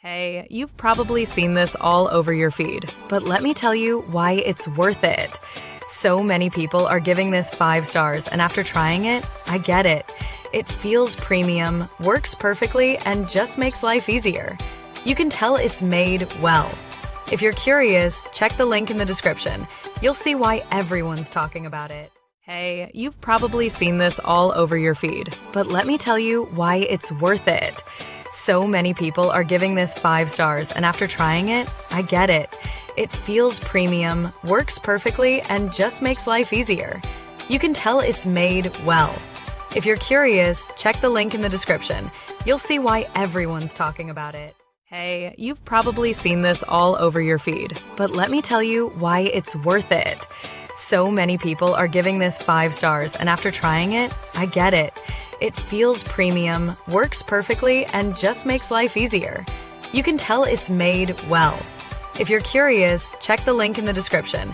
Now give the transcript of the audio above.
Hey, you've probably seen this all over your feed, but let me tell you why it's worth it. So many people are giving this 5 stars, and after trying it, I get it. It feels premium, works perfectly, and just makes life easier. You can tell it's made well. If you're curious, check the link in the description. You'll see why everyone's talking about it. Hey, you've probably seen this all over your feed, but let me tell you why it's worth it. So many people are giving this 5 stars, and after trying it, I get it. It feels premium, works perfectly, and just makes life easier. You can tell it's made well. If you're curious, check the link in the description. You'll see why everyone's talking about it. Hey, you've probably seen this all over your feed, but let me tell you why it's worth it. So many people are giving this 5 stars, and after trying it, I get it. It feels premium, works perfectly, and just makes life easier. You can tell it's made well. If you're curious, check the link in the description.